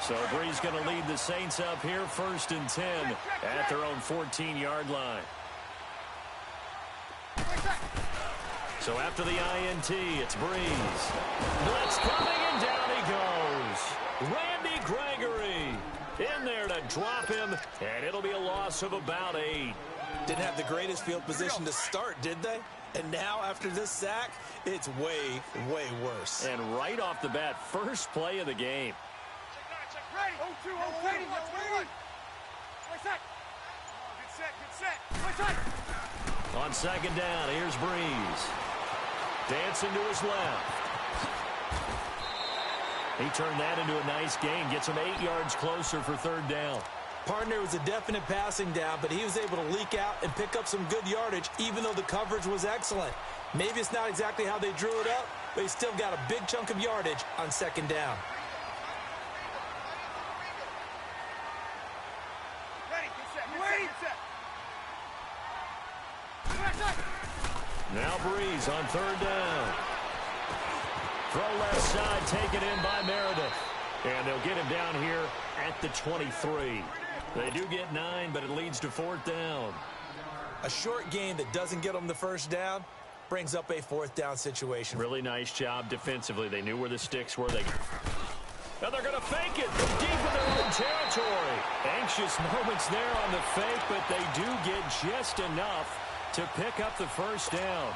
So Brees going to lead the Saints up here, 1st and 10 at their own 14-yard line. So after the INT, it's Brees. Blitz coming, and down he goes. Randy Gregory in there to drop him, and it'll be a loss of about 8. Didn't have the greatest field position to start, did they? And now, after this sack, it's way, way worse. And right off the bat, first play of the game. Ready. 0-2, 0-2. Let's win. Play set. Get set. Play set. On 2nd down, here's Brees. Dancing to his left. He turned that into a nice gain. Gets him 8 yards closer for 3rd down. Partner was a definite passing down, but he was able to leak out and pick up some good yardage, even though the coverage was excellent. Maybe it's not exactly how they drew it up, but he still got a big chunk of yardage on 2nd down. Ready. Get set. Now Brees on 3rd down. Throw left side, taken in by Meredith. And they'll get him down here at the 23. They do get 9, but it leads to 4th down. A short gain that doesn't get them the 1st down brings up a 4th down situation. Really nice job defensively. They knew where the sticks were. Now they're going to fake it from deep in their own territory. Anxious moments there on the fake, but they do get just enough to pick up the 1st down.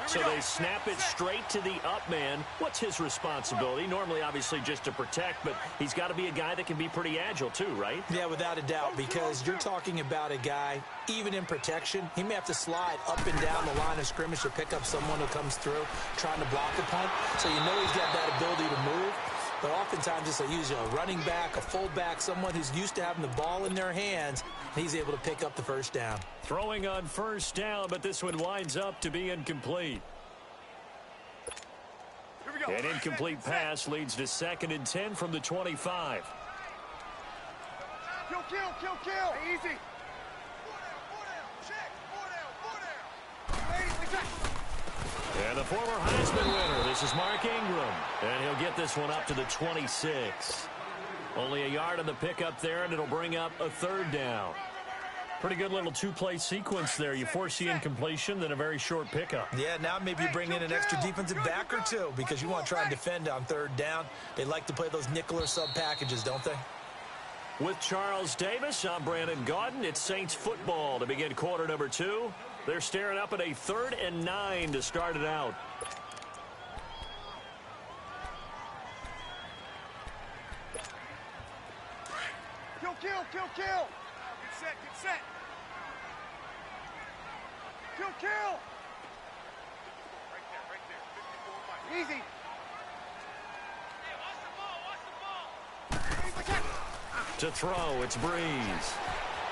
So they snap it straight to the up man. What's his responsibility? Normally, obviously, just to protect, but he's got to be a guy that can be pretty agile too, right? Yeah, without a doubt, because you're talking about a guy, even in protection, he may have to slide up and down the line of scrimmage to pick up someone who comes through trying to block a punt. So you know he's got that ability to move. But oftentimes it's usually a running back, a fullback, someone who's used to having the ball in their hands, and he's able to pick up the 1st down. Throwing on 1st down, but this one winds up to be incomplete. An incomplete pass leads to 2nd and 10 from the 25. Kill. Hey, easy. And the former Heisman winner, this is Mark Ingram. And he'll get this one up to the 26. Only a yard on the pickup there, and it'll bring up a 3rd down. Pretty good little 2-play sequence there. You force the incompletion, then a very short pickup. Yeah, now maybe you bring in an extra defensive back or two because you want to try and defend on 3rd down. They like to play those nickel or sub packages, don't they? With Charles Davis, I'm Brandon Gaudin. It's Saints football to begin quarter number 2. They're staring up at a 3rd and 9 to start it out. Kill. Get set. Kill. Right there. 54 Easy. Hey, watch the ball. To throw, it's Brees.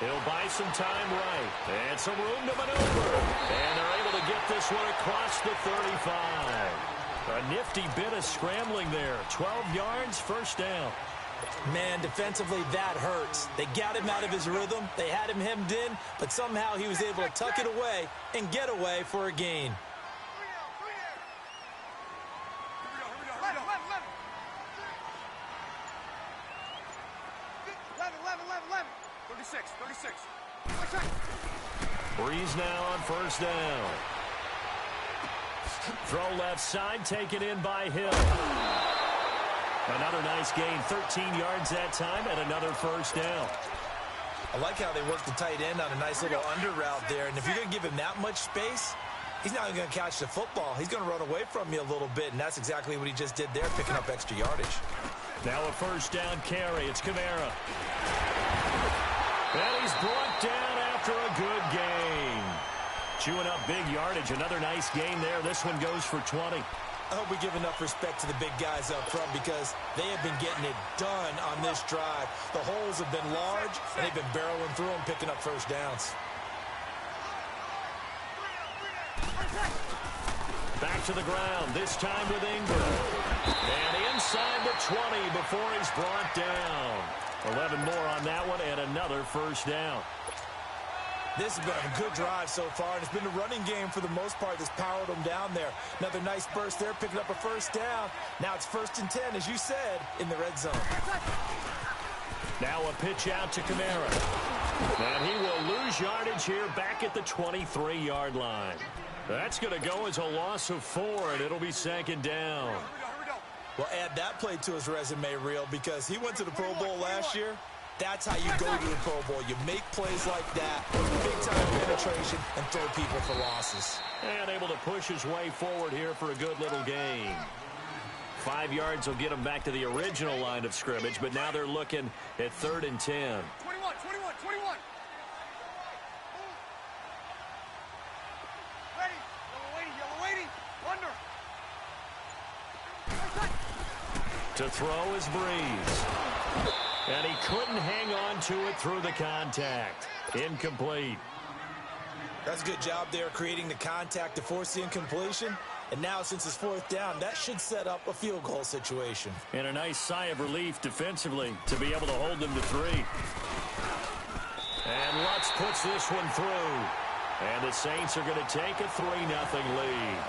He'll buy some time right. And some room to maneuver. And they're able to get this one across the 35. A nifty bit of scrambling there. 12 yards, 1st down. Man, defensively, that hurts. They got him out of his rhythm. They had him hemmed in, but somehow he was able to tuck it away and get away for a gain. Brees now on 1st down. Throw left side, taken in by Hill. Another nice gain, 13 yards that time, and another 1st down. I like how they work the tight end on a nice little under route there, and if you're going to give him that much space, he's not even going to catch the football. He's going to run away from you a little bit, and that's exactly what he just did there, picking up extra yardage. Now a 1st down carry. It's Kamara. And he's brought down after a good gain. Chewing up big yardage. Another nice gain there. This one goes for 20. I hope we give enough respect to the big guys up front because they have been getting it done on this drive. The holes have been large, and they've been barreling through them, picking up 1st downs. Back to the ground, this time with Ingram. And inside the 20 before he's brought down. 11 more on that one and another 1st down. This has been a good drive so far, and it's been the running game for the most part that's powered them down there. Another nice burst there, picking up a first down. Now it's 1st and 10, as you said, in the red zone. Now a pitch out to Kamara. And he will lose yardage here back at the 23-yard line. That's going to go as a loss of 4, and it'll be 2nd down. Well, add that play to his resume reel because he went to the Pro Bowl last year. That's how you go to the Pro Bowl. You make plays like that, big-time penetration, and throw people for losses. And able to push his way forward here for a good little gain. 5 yards will get him back to the original line of scrimmage, but now they're looking at 3rd and 10. 21, 21, 21. Ready. Yellow lady. Under. To throw is Breeze. And he couldn't hang on to it through the contact. Incomplete. That's a good job there creating the contact to force the incompletion. And now since it's 4th down, that should set up a field goal situation. And a nice sigh of relief defensively to be able to hold them to 3. And Lutz puts this one through. And the Saints are going to take a 3-0 lead.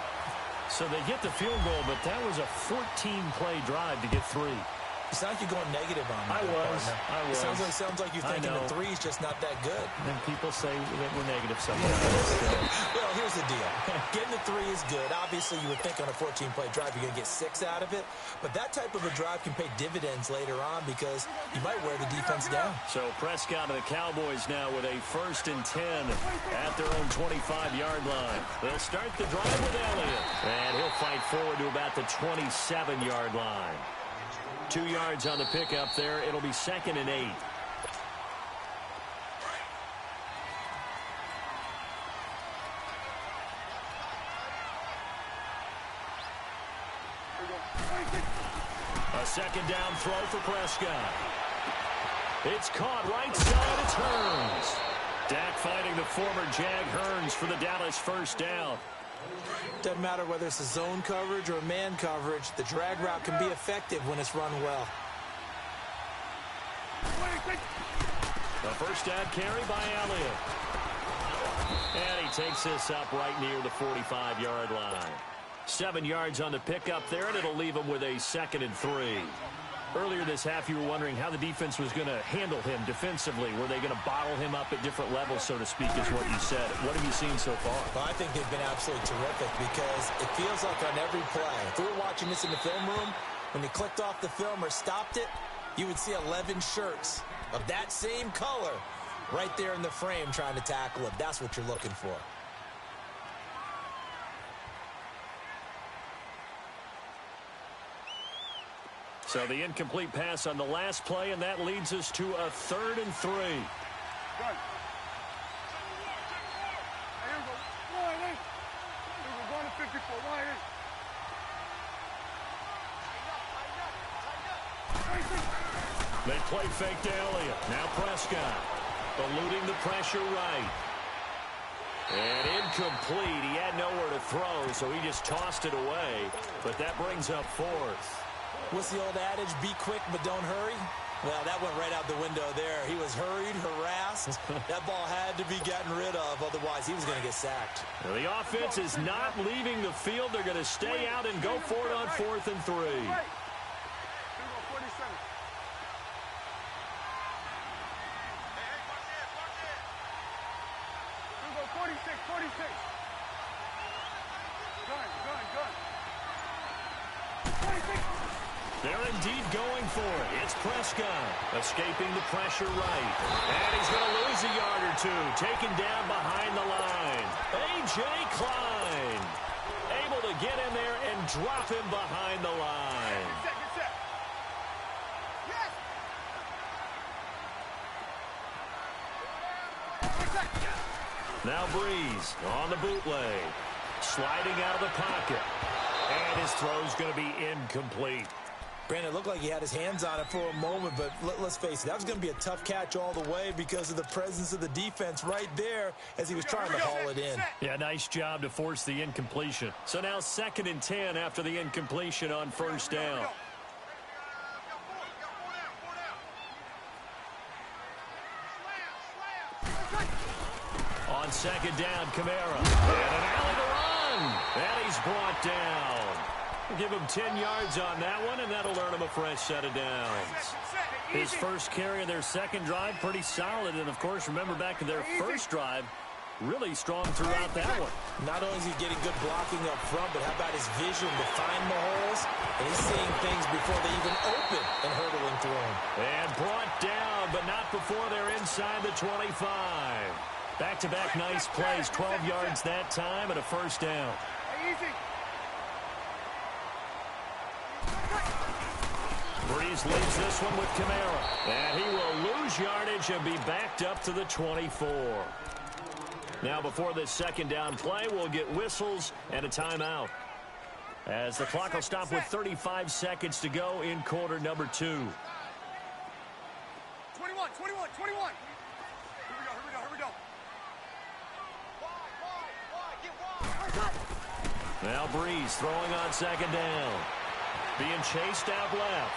So they get the field goal, but that was a 14-play drive to get 3. You sound like you're going negative on me. I was. It sounds like you're thinking the 3 is just not that good. And people say that we're negative sometimes. Well, here's the deal. Getting the 3 is good. Obviously, you would think on a 14-play drive you're going to get 6 out of it. But that type of a drive can pay dividends later on because you might wear the defense down. So Prescott and the Cowboys now with a 1st and 10 at their own 25-yard line. They'll start the drive with Elliott. And he'll fight forward to about the 27-yard line. 2 yards on the pickup there. It'll be 2nd and 8. A 2nd down throw for Prescott. It's caught right side. It's Hearns. Dak finding the former Jag Hearns for the Dallas 1st down. Doesn't matter whether it's a zone coverage or a man coverage, the drag route can be effective when it's run well. The 1st down carry by Elliott. And he takes this up right near the 45-yard line. 7 yards on the pickup there, and it'll leave him with a 2nd and 3. Earlier this half, you were wondering how the defense was going to handle him defensively. Were they going to bottle him up at different levels, so to speak, is what you said. What have you seen so far? Well, I think they've been absolutely terrific because it feels like on every play, if we were watching this in the film room, when you clicked off the film or stopped it, you would see 11 shirts of that same color right there in the frame trying to tackle it. That's what you're looking for. So the incomplete pass on the last play, and that leads us to a 3rd and 3. Good. Here we go. Line in. Here we go. Going to 54. Line in. They play fake to Elliott. Now Prescott eluding the pressure right. And incomplete. He had nowhere to throw, so he just tossed it away. But that brings up 4th. What's the old adage? Be quick, but don't hurry. Well, that went right out the window there. He was hurried, harassed. That ball had to be gotten rid of. Otherwise, he was going to get sacked. Now, the offense is not leaving the field. They're going to stay out and go for it on 4th and 3. Here we go. 47. Here we go. 46. 46. Gun. 26. They're indeed going for it. It's Prescott escaping the pressure right. And he's going to lose a yard or 2. Taken down behind the line. A.J. Klein able to get in there and drop him behind the line. Get set. Yes. Now Breeze on the bootleg. Sliding out of the pocket. And his throw's going to be incomplete. Brandon, it looked like he had his hands on it for a moment, but let's face it, that was going to be a tough catch all the way because of the presence of the defense right there as he was trying to haul it in. Yeah, nice job to force the incompletion. So now 2nd and 10 after the incompletion on 1st down. second down, Kamara. And an alley to run. And he's brought down. We'll give him 10 yards on that one, and that'll earn him a fresh set of downs. His first carry of their second drive, pretty solid. And, of course, remember back to their first drive, really strong throughout that one. Not only is he getting good blocking up front, but how about his vision to find the holes? And he's seeing things before they even open and hurdling through them. And brought down, but not before they're inside the 25. Back-to-back nice plays, 12 yards that time and a first down. Easy. Breeze leads this one with Kamara. And he will lose yardage and be backed up to the 24. Now before this second down play, we'll get whistles and a timeout, as the clock will stop with 35 seconds to go in quarter number 2. 21. Here we go. Now Breeze throwing on second down. Being chased out left.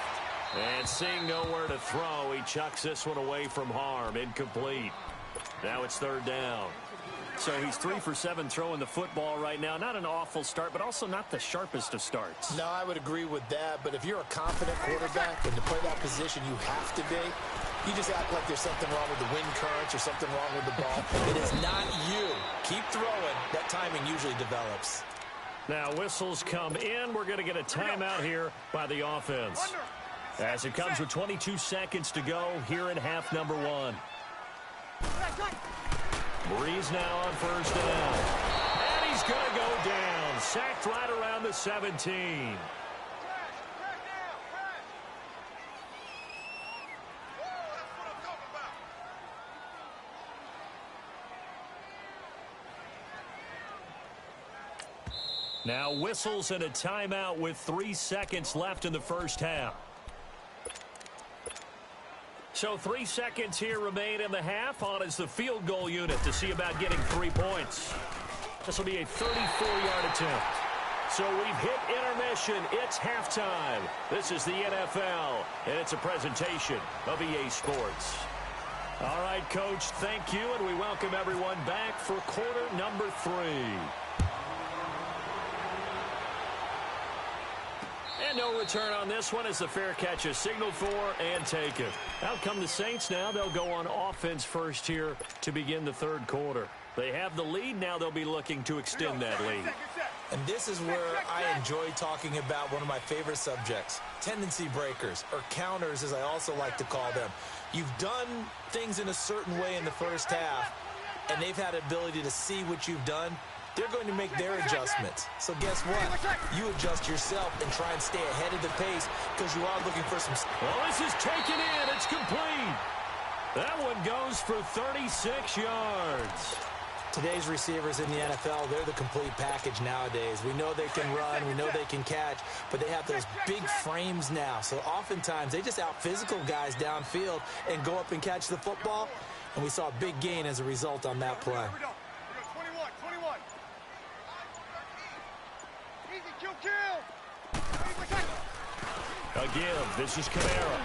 And seeing nowhere to throw, he chucks this one away from harm. Incomplete. Now it's third down. So he's 3 for 7 throwing the football right now. Not an awful start, but also not the sharpest of starts. No, I would agree with that. But if you're a confident quarterback and to play that position you have to be, you just act like there's something wrong with the wind currents or something wrong with the ball. It is not you. Keep throwing. That timing usually develops. Now whistles come in. We're going to get a timeout here by the offense, as it comes with 22 seconds to go here in half number 1. Breeze now on first down. And he's going to go down. Sacked right around the 17. Now whistles and a timeout with 3 seconds left in the first half. So 3 seconds here remain in the half. On is the field goal unit to see about getting 3 points. This will be a 34-yard attempt. So we've hit intermission. It's halftime. This is the NFL, and it's a presentation of EA Sports. All right, Coach, thank you, and we welcome everyone back for quarter number 3. And no return on this one as the fair catch is signaled for and taken. Out come the Saints now. They'll go on offense first here to begin the third quarter. They have the lead. Now they'll be looking to extend that lead. And this is where I enjoy talking about one of my favorite subjects, tendency breakers, or counters as I also like to call them. You've done things in a certain way in the first half, and they've had the ability to see what you've done. They're going to make their adjustments. So guess what? You adjust yourself and try and stay ahead of the pace because you are looking for some... Well, this is taken in. It's complete. That one goes for 36 yards. Today's receivers in the NFL, they're the complete package nowadays. We know they can run, we know they can catch, but they have those big frames now. So oftentimes they just out-physical guys downfield and go up and catch the football. And we saw a big gain as a result on that play. 21. Again, this is Kamara.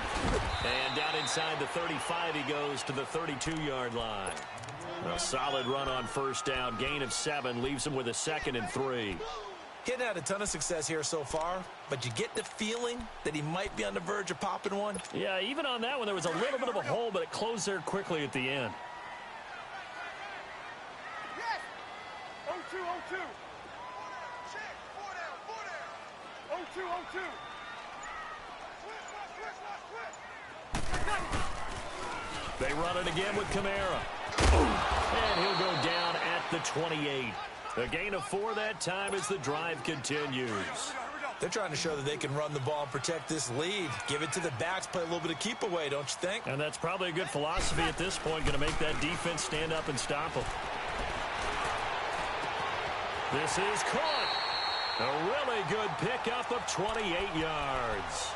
And down inside the 35, he goes to the 32-yard line. A solid run on first down. Gain of 7 leaves him with a 2nd and 3. He hadn't had a ton of success here so far, but you get the feeling that he might be on the verge of popping one. Yeah, even on that one, there was a little bit of a hole, but it closed there quickly at the end. Yes! 0-2. 0-2. They run it again with Kamara. And he'll go down at the 28. A gain of 4 that time as the drive continues. They're trying to show that they can run the ball and protect this lead. Give it to the backs, play a little bit of keep away, don't you think? And that's probably a good philosophy at this point, going to make that defense stand up and stop them. This is caught. A really good pickup of 28 yards.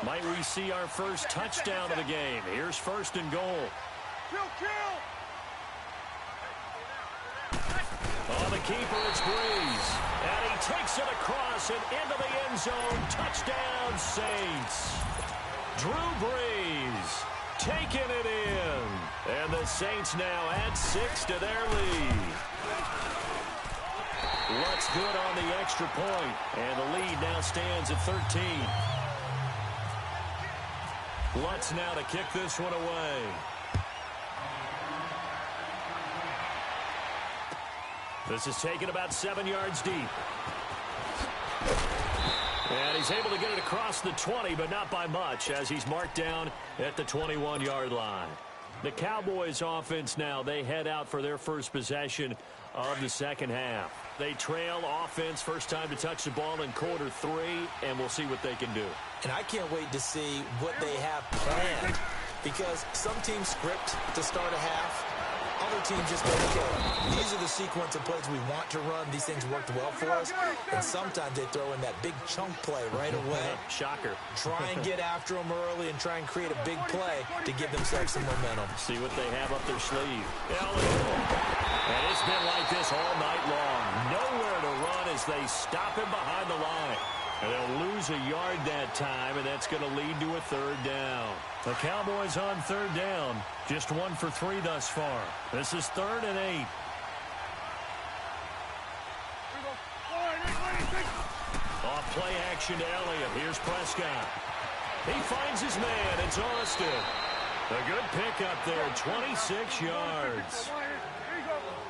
Might we see our first touchdown of the game? Here's first and goal. Kill! On the keeper, it's Breeze. And he takes it across and into the end zone. Touchdown, Saints. Drew Brees taking it in. And the Saints now add 6 to their lead. Lutz good on the extra point, and the lead now stands at 13. Lutz now to kick this one away. This is taken about 7 yards deep. And he's able to get it across the 20, but not by much, as he's marked down at the 21-yard line. The Cowboys offense now, they head out for their first possession of the second half. They trail offense, first time to touch the ball in quarter 3, and we'll see what they can do. And I can't wait to see what they have planned, because some teams script to start a half. Other teams just go, okay, these are the sequence of plays we want to run. These things worked well for us. And sometimes they throw in that big chunk play right away. Shocker. Try and get after them early and try and create a big play to give themselves some momentum. See what they have up their sleeve. And it's been like this all night long. Nowhere to run as they stop him behind the line. And they'll lose a yard that time, and that's going to lead to a third down. The Cowboys on third down. Just 1 for 3 thus far. This is 3rd and 8. Off play action to Elliott. Here's Prescott. He finds his man. It's Austin. A good pickup there, 26 yards.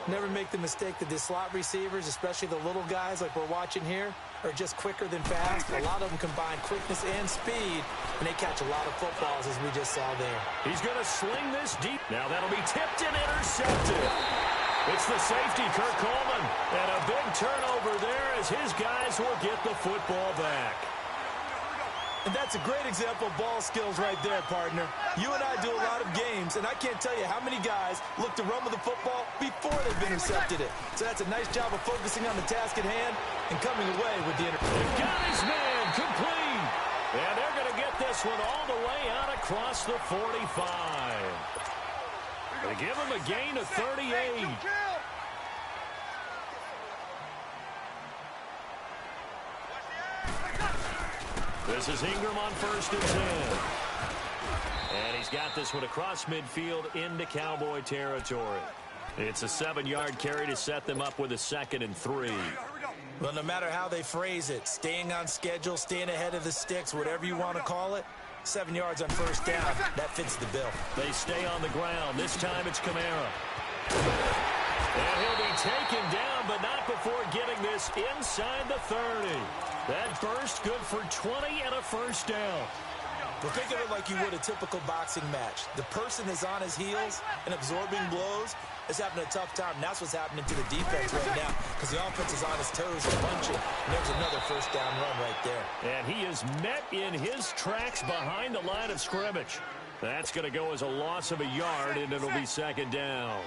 Never make the mistake that the slot receivers, especially the little guys like we're watching here, are just quicker than fast. A lot of them combine quickness and speed, and they catch a lot of footballs, as we just saw there. He's going to sling this deep. Now that'll be tipped and intercepted. It's the safety, Kirk Coleman. And a big turnover there as his guys will get the football back. And that's a great example of ball skills right there, partner. You and I do a lot of games, and I can't tell you how many guys look to run with the football before they've intercepted it. So that's a nice job of focusing on the task at hand and coming away with the interception. They've got his man complete. And they're going to get this one all the way out across the 45. They give him a gain of 38. This is Ingram on 1st and 10. And he's got this one across midfield into Cowboy territory. It's a 7-yard carry to set them up with a 2nd and 3. Well, no matter how they phrase it, staying on schedule, staying ahead of the sticks, whatever you want to call it, 7 yards on 1st down, that fits the bill. They stay on the ground. This time it's Kamara. And he'll be taken down, but not before getting this inside the 30. That burst good for 20 and a 1st down. Well, think of it like you would a typical boxing match. The person is on his heels and absorbing blows is having a tough time. And that's what's happening to the defense right now, because the offense is on his toes and punching. And there's another 1st down run right there. And he is met in his tracks behind the line of scrimmage. That's going to go as a loss of a yard, and it'll be 2nd down.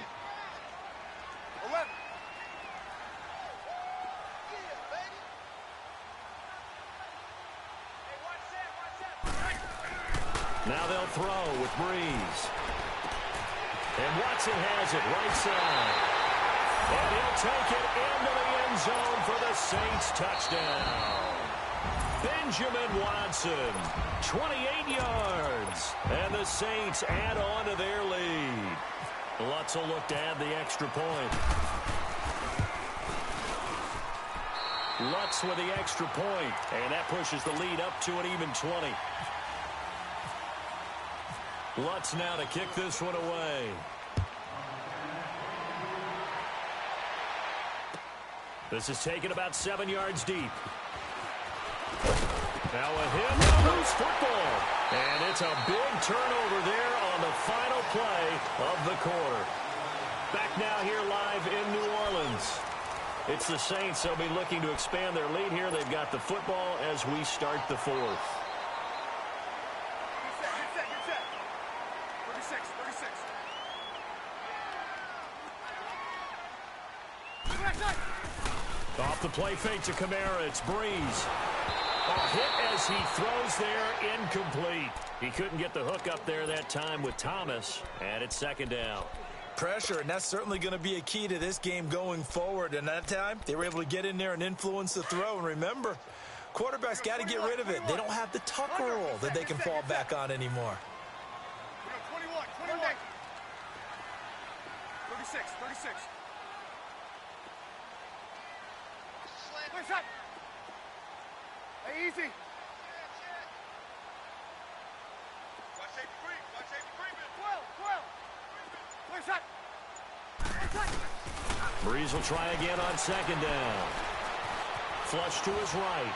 Now they'll throw with Breeze. And Watson has it right side. And he'll take it into the end zone for the Saints touchdown. Benjamin Watson, 28 yards. And the Saints add on to their lead. Lutz will look to add the extra point. Lutz with the extra point. And that pushes the lead up to an even 20. Lutz now to kick this one away. This is taken about 7 yards deep. Now a hit, loose football. And it's a big turnover there on the final play of the quarter. Back now here live in New Orleans. It's the Saints. They'll be looking to expand their lead here. They've got the football as we start the 4th. Off the play fake to Kamara. It's Breeze. A hit as he throws there, incomplete. He couldn't get the hook up there that time with Thomas, and it's 2nd down. Pressure, and that's certainly going to be a key to this game going forward. And that time, they were able to get in there and influence the throw. And remember, quarterbacks got to get rid of it. They don't have the tuck rule that they can fall back on anymore. 36, 36. Push up. Hey, easy. Watch safety creep. Watch safety creeping. 12. Push up. Breeze will try again on second down. Flush to his right.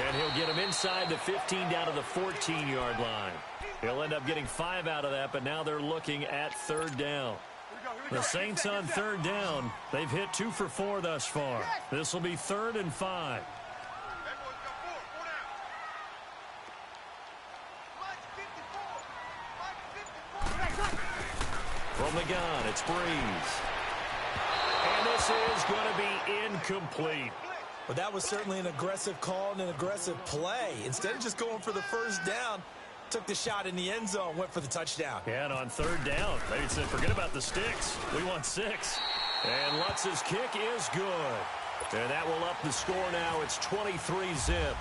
And he'll get him inside the 15 down to the 14-yard line. He'll end up getting 5 out of that, but now they're looking at third down. The Saints on third down. They've hit 2 for 4 thus far. This will be 3rd and 5. From the gun, it's Breeze. And this is going to be incomplete. Well, that was certainly an aggressive call and an aggressive play. Instead of just going for the first down, took the shot in the end zone, went for the touchdown. Yeah, and on third down, they said, forget about the sticks. We want 6. And Lutz's kick is good. And that will up the score now. It's 23-zip.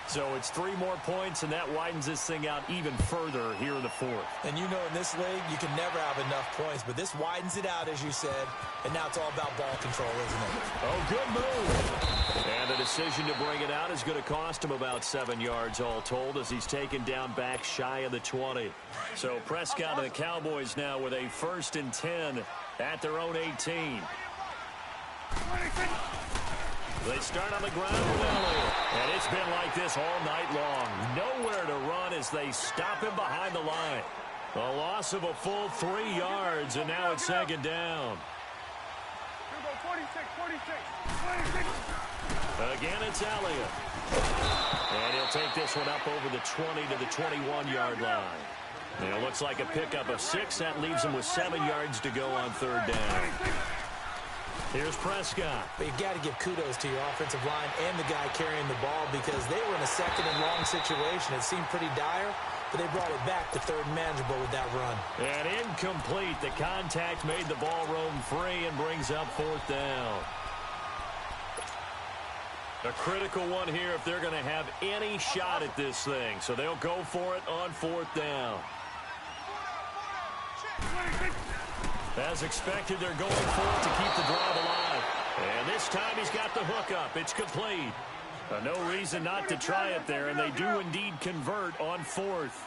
So it's 3 more points, and that widens this thing out even further here in the 4th. And you know in this league, you can never have enough points, but this widens it out, as you said, and now it's all about ball control, isn't it? Oh, good move. And the decision to bring it out is going to cost him about 7 yards all told as he's taken down back shy of the 20. So Prescott and the Cowboys now with a 1st and 10 at their own 18. They start on the ground with Elliott. And it's been like this all night long. Nowhere to run as they stop him behind the line. A loss of a full 3 yards, and now it's second down. 46. Again, it's Elliott. And he'll take this one up over the 20 to the 21-yard line. And it looks like a pickup of 6. That leaves him with 7 yards to go on third down. Here's Prescott. But you got to give kudos to your offensive line and the guy carrying the ball because they were in a 2nd and long situation. It seemed pretty dire, but they brought it back to 3rd and manageable with that run. And incomplete. The contact made the ball roam free and brings up 4th down. A critical one here if they're going to have any shot at this thing. So they'll go for it on 4th down. As expected, they're going for it to keep the drive alive. And this time he's got the hook up. It's complete. No reason not to try it there, and they do indeed convert on 4th.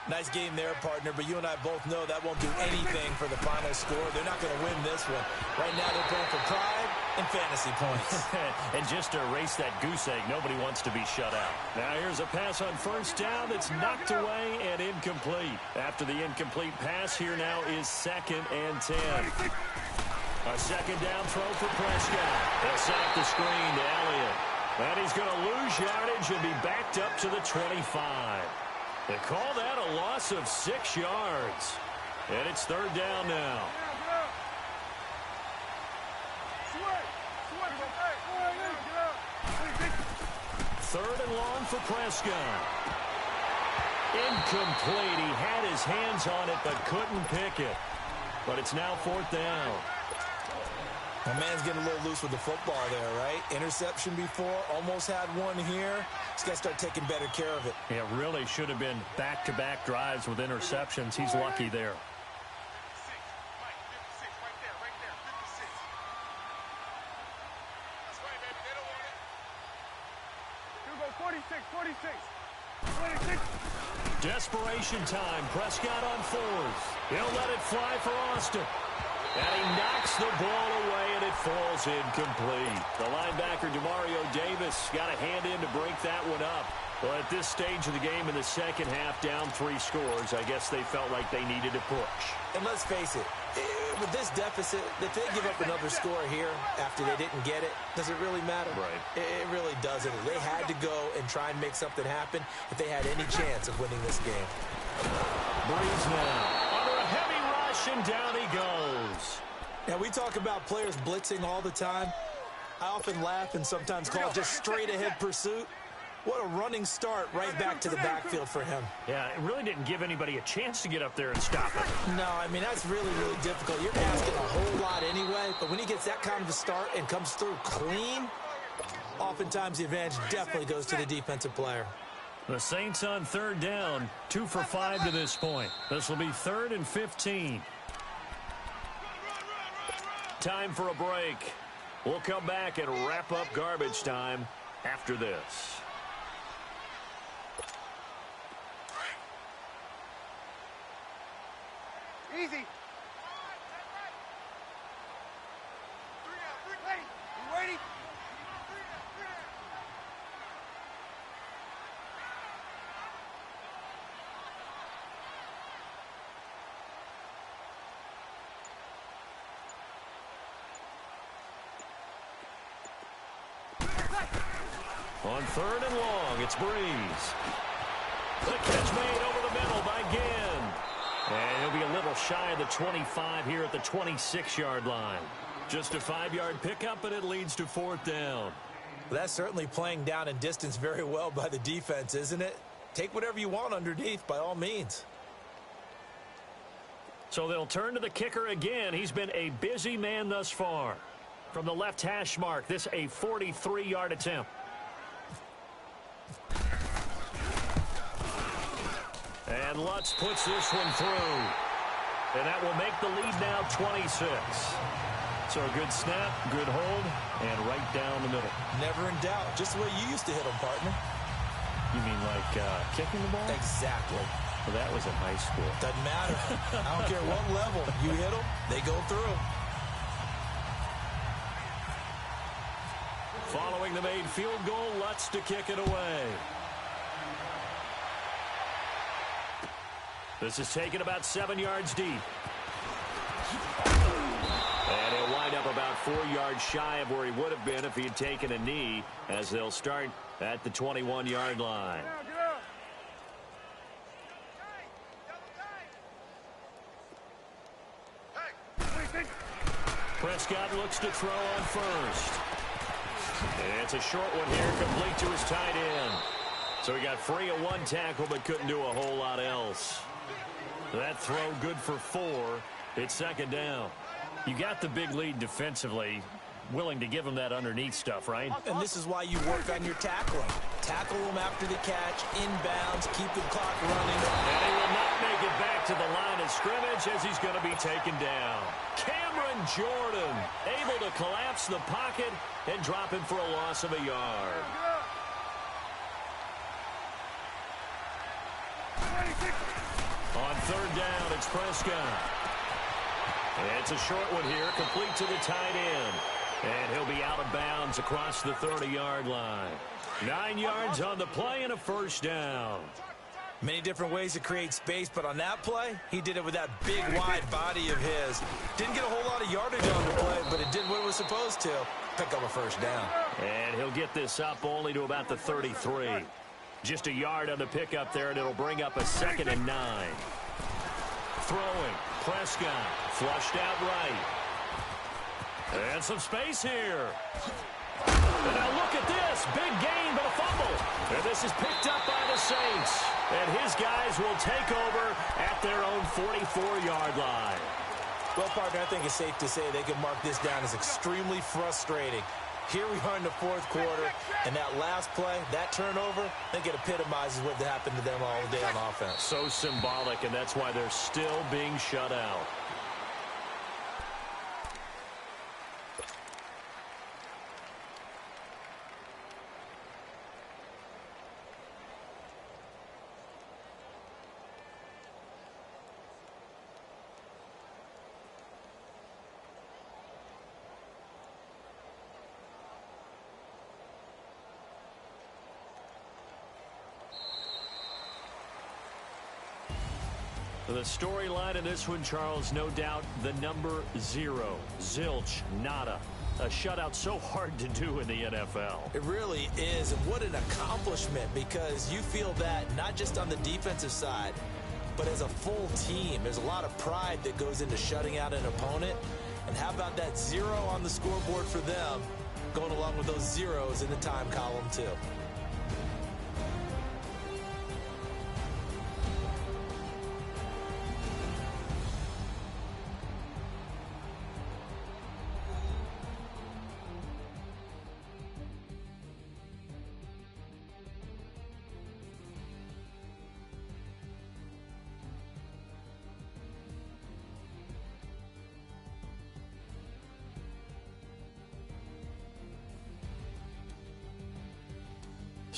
Nice game there, partner, but you and I both know that won't do anything for the final score. They're not going to win this one. Right now they're playing for pride and fantasy points. And just to erase that goose egg, nobody wants to be shut out. Now here's a pass on 1st down that's knocked away and incomplete. After the incomplete pass, here now is 2nd and 10. A 2nd down throw for Prescott. They'll set up the screen to Elliott. And he's going to lose yardage and be backed up to the 25. They call that a loss of 6 yards. And it's 3rd down now. 3rd and long for Prescott. Incomplete. He had his hands on it but couldn't pick it. But it's now 4th down. My man's getting a little loose with the football there, right? Interception before, almost had one here. He's got to start taking better care of it. It really should have been back-to-back drives with interceptions. He's lucky there. 46. Desperation time. Prescott on 4th. He'll let it fly for Austin. And he knocks the ball away, and it falls incomplete. The linebacker, Demario Davis, got a hand in to break that one up. Well, at this stage of the game in the second half, down 3 scores, I guess they felt like they needed to push. And let's face it, with this deficit, if they give up another score here after they didn't get it, does it really matter? Right. It really doesn't. They had to go and try and make something happen if they had any chance of winning this game. Breeze now. Under a heavy rush, and down he goes. Now, we talk about players blitzing all the time. I often laugh and sometimes call it just straight-ahead pursuit. What a running start right back to the backfield for him. Yeah, it really didn't give anybody a chance to get up there and stop it. No, I mean, that's really, really difficult. You're asking a whole lot anyway, but when he gets that kind of a start and comes through clean, oftentimes the advantage definitely goes to the defensive player. The Saints on 3rd down, 2 for 5 to this point. This will be 3rd and 15. Time for a break. We'll come back and wrap up garbage time after this. Easy. Ready? You ready? On third and long, it's Breeze. The catch made over the middle by Ginn. And he'll be a little shy of the 25 here at the 26-yard line. Just a 5-yard pickup, and it leads to fourth down. Well, that's certainly playing down and distance very well by the defense, isn't it? Take whatever you want underneath, by all means. So they'll turn to the kicker again. He's been a busy man thus far. From the left hash mark, this a 43-yard attempt. And Lutz puts this one through. And that will make the lead now 26. So a good snap, good hold, and right down the middle. Never in doubt. Just the way you used to hit them, partner. You mean like kicking the ball? Exactly. Well, that was in high school. Doesn't matter. I don't care what level. You hit them, they go through. Following the made field goal, Lutz to kick it away. This is taken about 7 yards deep. And he'll wind up about 4 yards shy of where he would have been if he had taken a knee, as they'll start at the 21-yard line. Prescott looks to throw on first. It's a short one here, complete to his tight end. So he got free of one tackle, but couldn't do a whole lot else. That throw good for 4. It's second down. You got the big lead defensively. Willing to give him that underneath stuff, right? And this is why you work on your tackling. Tackle him after the catch, inbounds, keep the clock running. And he will not make it back to the line of scrimmage as he's going to be taken down. Cameron Jordan able to collapse the pocket and drop him for a loss of a yard. On third down, it's Prescott. It's a short one here, complete to the tight end. And he'll be out of bounds across the 30-yard line. 9 yards on the play and a first down. Many different ways to create space, but on that play, he did it with that big, wide body of his. Didn't get a whole lot of yardage on the play, but it did what it was supposed to. Pick up a first down. And he'll get this up only to about the 33. Just a yard on the pickup there, and it'll bring up a 2nd and 9. Throwing, Prescott, flushed out right. And some space here. And now look at this. Big gain, but a fumble. And this is picked up by the Saints. And his guys will take over at their own 44-yard line. Well, partner, I think it's safe to say they can mark this down as extremely frustrating. Here we are in the fourth quarter, and that last play, that turnover, I think it epitomizes what happened to them all day on offense. So symbolic, and that's why they're still being shut out. The storyline in this one, Charles, no doubt the number 0. Zilch, nada. A shutout so hard to do in the NFL. It really is, and what an accomplishment, because you feel that not just on the defensive side, but as a full team. There's a lot of pride that goes into shutting out an opponent. And how about that 0 on the scoreboard for them, going along with those zeros in the time column, too.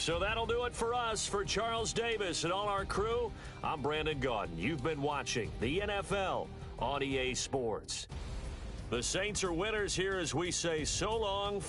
So that'll do it for us. For Charles Davis and all our crew, I'm Brandon Gaudin. You've been watching the NFL on EA Sports. The Saints are winners here as we say so long.